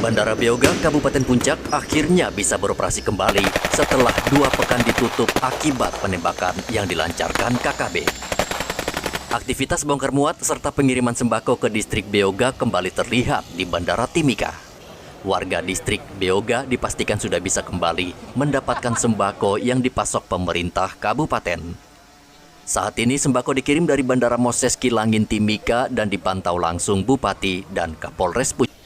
Bandara Beoga, Kabupaten Puncak akhirnya bisa beroperasi kembali setelah 2 pekan ditutup akibat penembakan yang dilancarkan KKB. Aktivitas bongkar muat serta pengiriman sembako ke distrik Beoga kembali terlihat di Bandara Timika. Warga distrik Beoga dipastikan sudah bisa kembali mendapatkan sembako yang dipasok pemerintah kabupaten. Saat ini sembako dikirim dari Bandara Moses Kilangin Timika dan dipantau langsung Bupati dan Kapolres Puncak.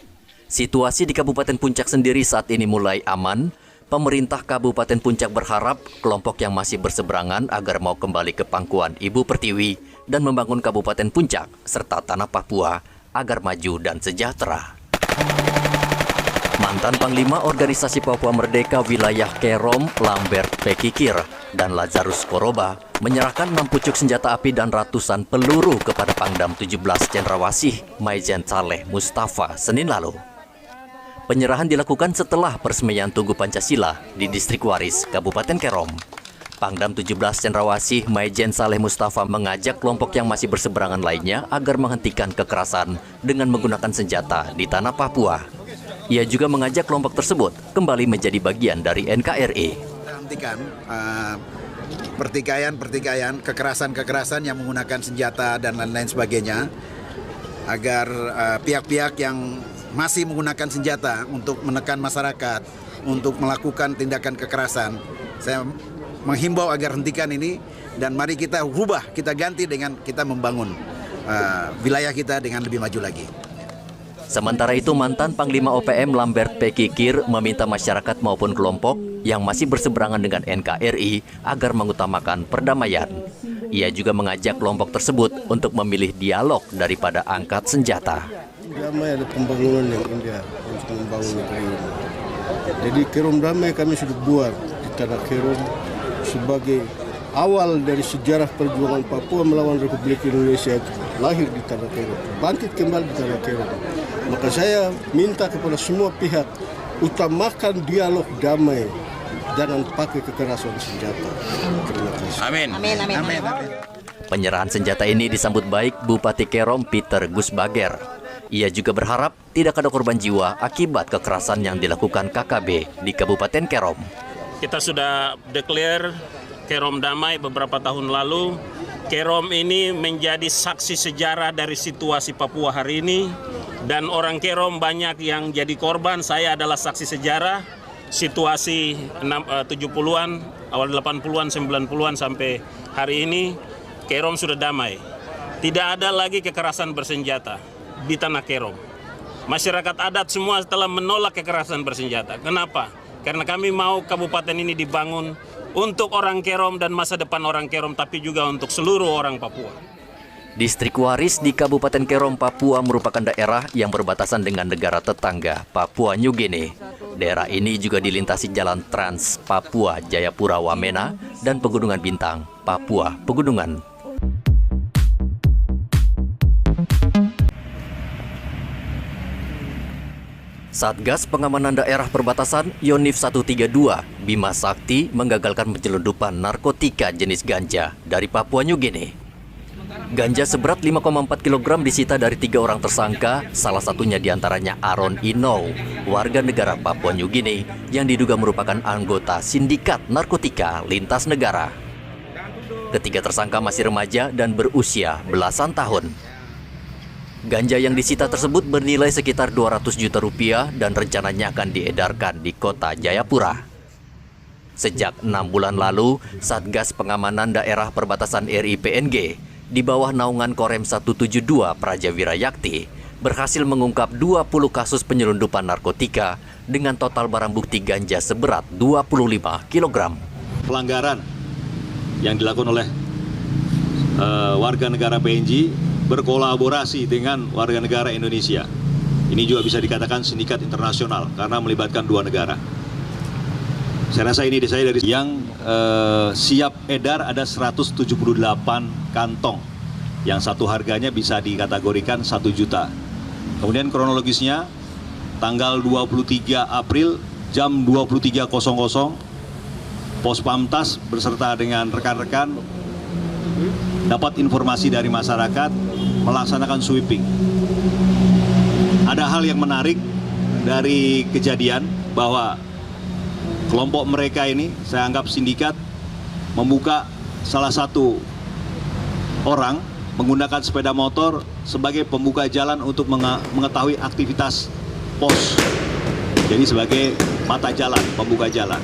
Situasi di Kabupaten Puncak sendiri saat ini mulai aman. Pemerintah Kabupaten Puncak berharap kelompok yang masih berseberangan agar mau kembali ke pangkuan Ibu Pertiwi dan membangun Kabupaten Puncak serta tanah Papua agar maju dan sejahtera. Mantan Panglima Organisasi Papua Merdeka Wilayah Kerom, Lambert Pekikir, dan Lazarus Koroba menyerahkan 6 pucuk senjata api dan ratusan peluru kepada Pangdam 17 Cendrawasih Maijen Saleh Mustafa Senin lalu. Penyerahan dilakukan setelah peresmian Tugu Pancasila di Distrik Waris, Kabupaten Kerom. Pangdam 17 Cendrawasih Maijen Saleh Mustafa mengajak kelompok yang masih berseberangan lainnya agar menghentikan kekerasan dengan menggunakan senjata di tanah Papua. Ia juga mengajak kelompok tersebut kembali menjadi bagian dari NKRI. Hentikan pertikaian, kekerasan yang menggunakan senjata dan lain-lain sebagainya, agar pihak-pihak yang masih menggunakan senjata untuk menekan masyarakat, untuk melakukan tindakan kekerasan, saya menghimbau agar hentikan ini dan mari kita rubah, kita ganti dengan kita membangun wilayah kita dengan lebih maju lagi. Sementara itu, mantan Panglima OPM Lambert Pekikir meminta masyarakat maupun kelompok yang masih berseberangan dengan NKRI agar mengutamakan perdamaian. Ia juga mengajak kelompok tersebut untuk memilih dialog daripada angkat senjata. Damai ada pembangunan yang indah untuk membangun negeri ini. Jadi Kerom Damai kami sudah buat di tanah Kerom sebagai awal dari sejarah perjuangan Papua melawan Republik Indonesia itu lahir di tanah Kerom, bangkit kembali di tanah Kerom. Maka saya minta kepada semua pihak utamakan dialog damai, jangan pakai kekerasan senjata. Terima kasih. Amin. Amin, amin, amin. Penyerahan senjata ini disambut baik Bupati Kerom Peter Gusbager. Ia juga berharap tidak ada korban jiwa akibat kekerasan yang dilakukan KKB di Kabupaten Kerom. Kita sudah declare Kerom Damai beberapa tahun lalu. Kerom ini menjadi saksi sejarah dari situasi Papua hari ini. Dan orang Kerom banyak yang jadi korban. Saya adalah saksi sejarah situasi 70-an, awal 80-an, 90-an sampai hari ini. Kerom sudah damai. Tidak ada lagi kekerasan bersenjata di tanah Kerom. Masyarakat adat semua telah menolak kekerasan bersenjata. Kenapa? Karena kami mau kabupaten ini dibangun untuk orang Kerom dan masa depan orang Kerom, tapi juga untuk seluruh orang Papua. Distrik Waris di Kabupaten Kerom, Papua merupakan daerah yang berbatasan dengan negara tetangga Papua New Guinea. Daerah ini juga dilintasi jalan Trans Papua Jayapura Wamena dan Pegunungan Bintang, Papua Pegunungan. Satgas Pengamanan Daerah Perbatasan Yonif 132 Bima Sakti menggagalkan penyelundupan narkotika jenis ganja dari Papua New Guinea. Ganja seberat 5,4 kg disita dari 3 orang tersangka, salah satunya diantaranya Aaron Inow, warga negara Papua New Guinea yang diduga merupakan anggota sindikat narkotika lintas negara. Ketiga tersangka masih remaja dan berusia belasan tahun. Ganja yang disita tersebut bernilai sekitar 200 juta rupiah dan rencananya akan diedarkan di kota Jayapura. Sejak 6 bulan lalu, Satgas Pengamanan Daerah Perbatasan RI PNG di bawah naungan Korem 172 Praja Wirayakti berhasil mengungkap 20 kasus penyelundupan narkotika dengan total barang bukti ganja seberat 25 kg. Pelanggaran yang dilakukan oleh warga negara PNG berkolaborasi dengan warga negara Indonesia. Ini juga bisa dikatakan sindikat internasional karena melibatkan 2 negara. Saya rasa ini saya dari yang siap edar ada 178 kantong yang satu harganya bisa dikategorikan 1 juta. Kemudian kronologisnya tanggal 23 April jam 23.00 Pos Pamtas beserta dengan rekan-rekan dapat informasi dari masyarakat melaksanakan sweeping. Ada hal yang menarik dari kejadian bahwa kelompok mereka ini, saya anggap sindikat, membuka salah satu orang menggunakan sepeda motor sebagai pembuka jalan untuk mengetahui aktivitas pos. Jadi sebagai mata jalan, pembuka jalan.